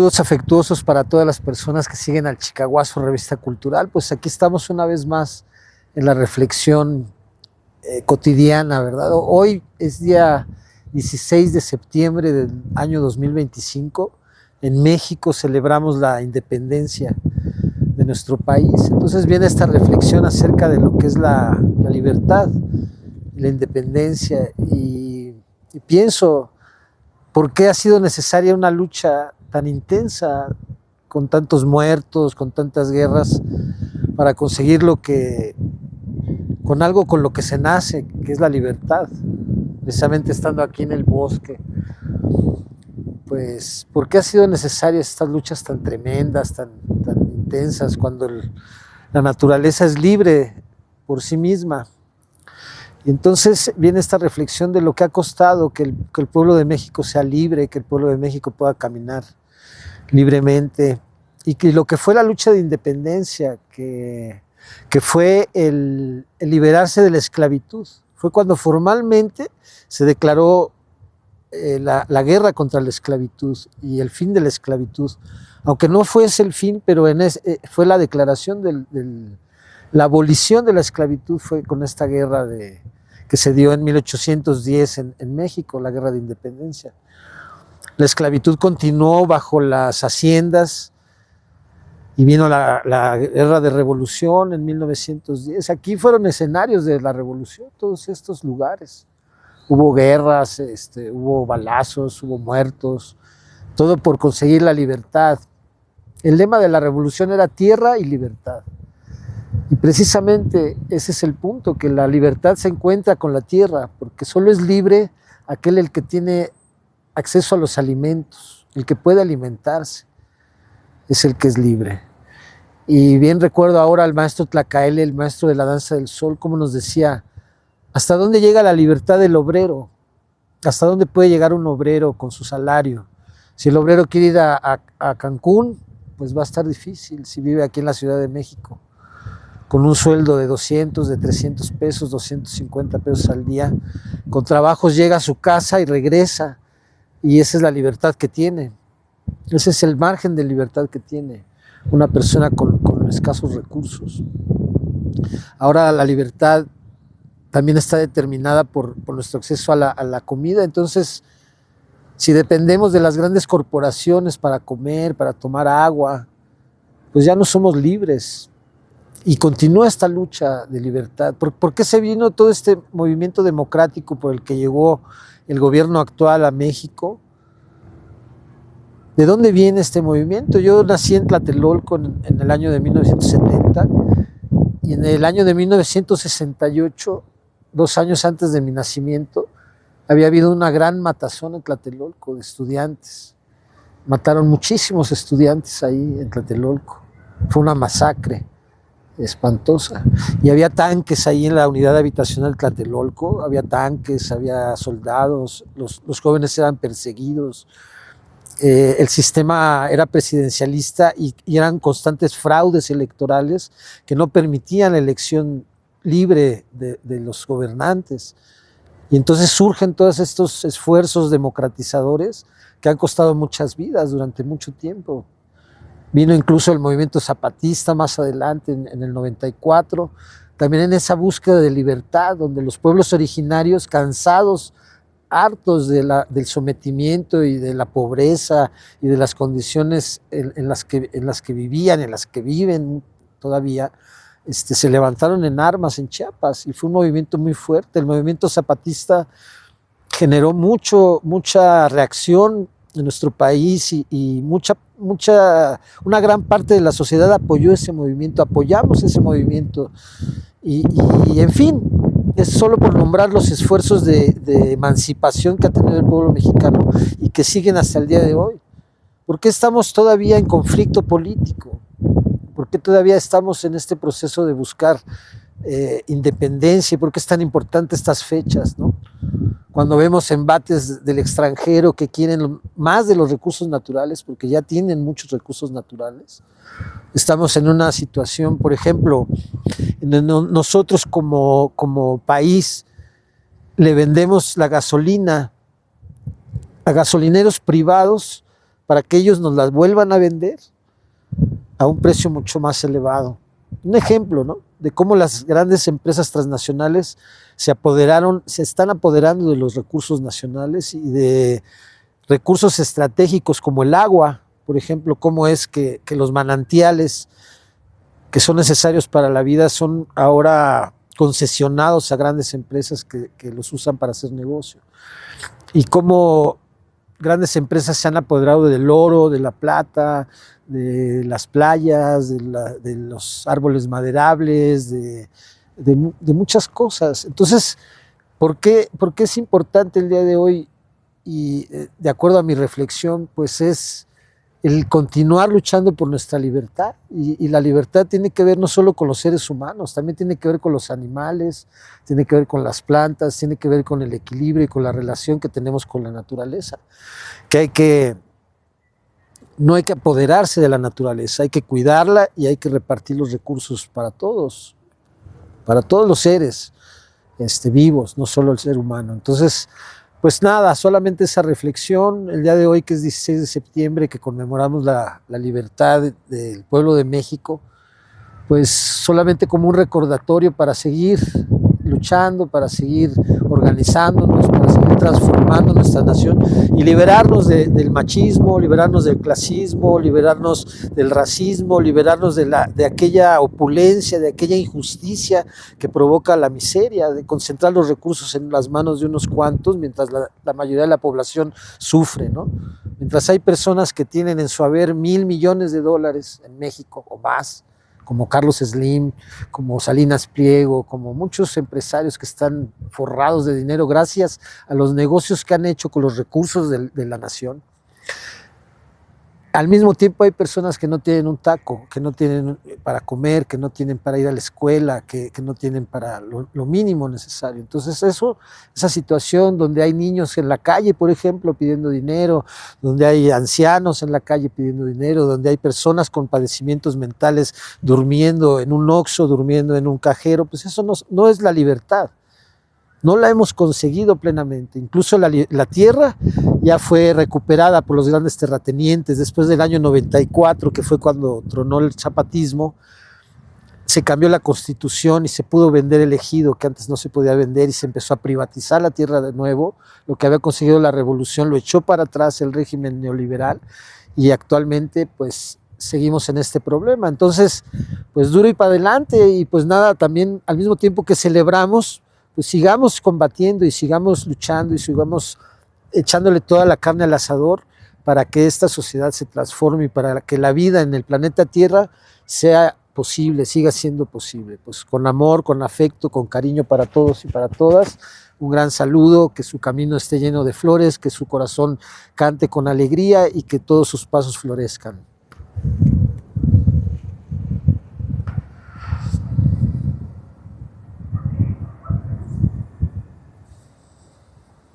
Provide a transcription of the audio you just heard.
Saludos afectuosos para todas las personas que siguen al Chicaguazo Revista Cultural. Pues aquí estamos una vez más en la reflexión cotidiana, ¿verdad? Hoy es día 16 de septiembre del año 2025. En México celebramos la independencia de nuestro país. Entonces viene esta reflexión acerca de lo que es la libertad, la independencia y pienso, ¿por qué ha sido necesaria una lucha tan intensa, con tantos muertos, con tantas guerras, para conseguir con algo con lo que se nace, que es la libertad? Precisamente estando aquí en el bosque, pues, ¿por qué ha sido necesaria estas luchas tan tremendas, tan intensas, cuando la naturaleza es libre por sí misma? Y entonces viene esta reflexión de lo que ha costado que el pueblo de México sea libre, que el pueblo de México pueda caminar libremente, y que lo que fue la lucha de independencia, que fue el liberarse de la esclavitud. Fue cuando formalmente se declaró la guerra contra la esclavitud y el fin de la esclavitud, aunque no fuese el fin, pero fue la declaración la abolición de la esclavitud. Fue con esta guerra que se dio en 1810 en México, la guerra de independencia. La esclavitud continuó bajo las haciendas y vino la guerra de revolución en 1910. Aquí fueron escenarios de la revolución, todos estos lugares. Hubo guerras, hubo balazos, hubo muertos, todo por conseguir la libertad. El lema de la revolución era tierra y libertad. Y precisamente ese es el punto, que la libertad se encuentra con la tierra, porque solo es libre el que tiene acceso a los alimentos, el que puede alimentarse, es el que es libre. Y bien recuerdo ahora al maestro Tlacaele, el maestro de la danza del sol, como nos decía, ¿hasta dónde llega la libertad del obrero? ¿Hasta dónde puede llegar un obrero con su salario? Si el obrero quiere ir a Cancún, pues va a estar difícil. Si vive aquí en la Ciudad de México, con un sueldo de 200, de 300 pesos, 250 pesos al día, con trabajos llega a su casa y regresa, y esa es la libertad que tiene. Ese es el margen de libertad que tiene una persona con escasos recursos. Ahora la libertad también está determinada por nuestro acceso a la comida. Entonces, si dependemos de las grandes corporaciones para comer, para tomar agua, pues ya no somos libres. Y continúa esta lucha de libertad. ¿Por qué se vino todo este movimiento democrático por el que llegó el gobierno actual a México? ¿De dónde viene este movimiento? Yo nací en Tlatelolco en el año de 1970, y en el año de 1968, 2 años antes de mi nacimiento, había habido una gran matazón en Tlatelolco de estudiantes. Mataron muchísimos estudiantes ahí en Tlatelolco. Fue una masacre espantosa. Y había tanques ahí en la unidad habitacional de Tlatelolco, había tanques, había soldados, los jóvenes eran perseguidos. El sistema era presidencialista y eran constantes fraudes electorales que no permitían la elección libre de los gobernantes. Y entonces surgen todos estos esfuerzos democratizadores que han costado muchas vidas durante mucho tiempo. Vino incluso el movimiento zapatista más adelante, en el 94, también en esa búsqueda de libertad, donde los pueblos originarios, cansados, hartos del sometimiento y de la pobreza y de las condiciones en las que vivían, en las que viven todavía, se levantaron en armas en Chiapas, y fue un movimiento muy fuerte. El movimiento zapatista generó mucha reacción en nuestro país, y una gran parte de la sociedad apoyó ese movimiento, apoyamos ese movimiento, y en fin, es solo por nombrar los esfuerzos de emancipación que ha tenido el pueblo mexicano y que siguen hasta el día de hoy. ¿Por qué estamos todavía en conflicto político? ¿Por qué todavía estamos en este proceso de buscar independencia? ¿Por qué es tan importante estas fechas, no? Cuando vemos embates del extranjero que quieren más de los recursos naturales, porque ya tienen muchos recursos naturales, estamos en una situación, por ejemplo, nosotros como país le vendemos la gasolina a gasolineros privados para que ellos nos las vuelvan a vender a un precio mucho más elevado. Un ejemplo, ¿no?, de cómo las grandes empresas transnacionales se están apoderando de los recursos nacionales y de recursos estratégicos como el agua, por ejemplo, cómo es que los manantiales que son necesarios para la vida son ahora concesionados a grandes empresas que los usan para hacer negocio. Y cómo grandes empresas se han apoderado del oro, de la plata, de las playas, de los árboles maderables, de muchas cosas. Entonces, ¿por qué es importante el día de hoy? Y de acuerdo a mi reflexión, pues es el continuar luchando por nuestra libertad. Y la libertad tiene que ver no solo con los seres humanos, también tiene que ver con los animales, tiene que ver con las plantas, tiene que ver con el equilibrio y con la relación que tenemos con la naturaleza. No hay que apoderarse de la naturaleza, hay que cuidarla y hay que repartir los recursos para todos los seres vivos, no solo el ser humano. Entonces, pues nada, solamente esa reflexión. El día de hoy, que es 16 de septiembre, que conmemoramos la libertad del pueblo de México, pues solamente como un recordatorio para seguir luchando, para seguir organizándonos, para seguir transformando nuestra nación y liberarnos del machismo, liberarnos del clasismo, liberarnos del racismo, liberarnos de aquella opulencia, de aquella injusticia que provoca la miseria, de concentrar los recursos en las manos de unos cuantos mientras la mayoría de la población sufre, ¿no? Mientras hay personas que tienen en su haber $1,000 millones en México o más, como Carlos Slim, como Salinas Pliego, como muchos empresarios que están forrados de dinero gracias a los negocios que han hecho con los recursos de la nación. Al mismo tiempo hay personas que no tienen un taco, que no tienen para comer, que no tienen para ir a la escuela, que no tienen para lo mínimo necesario. Entonces esa situación donde hay niños en la calle, por ejemplo, pidiendo dinero, donde hay ancianos en la calle pidiendo dinero, donde hay personas con padecimientos mentales durmiendo en un Oxxo, durmiendo en un cajero, pues eso no es la libertad. No la hemos conseguido plenamente. Incluso la tierra ya fue recuperada por los grandes terratenientes después del año 94, que fue cuando tronó el zapatismo. Se cambió la constitución y se pudo vender el ejido, que antes no se podía vender, y se empezó a privatizar la tierra de nuevo. Lo que había conseguido la revolución lo echó para atrás el régimen neoliberal y actualmente pues seguimos en este problema. Entonces, pues duro y para adelante, y pues nada, también al mismo tiempo que celebramos, pues sigamos combatiendo y sigamos luchando y sigamos echándole toda la carne al asador para que esta sociedad se transforme y para que la vida en el planeta Tierra sea posible, siga siendo posible. Pues con amor, con afecto, con cariño para todos y para todas. Un gran saludo, que su camino esté lleno de flores, que su corazón cante con alegría y que todos sus pasos florezcan.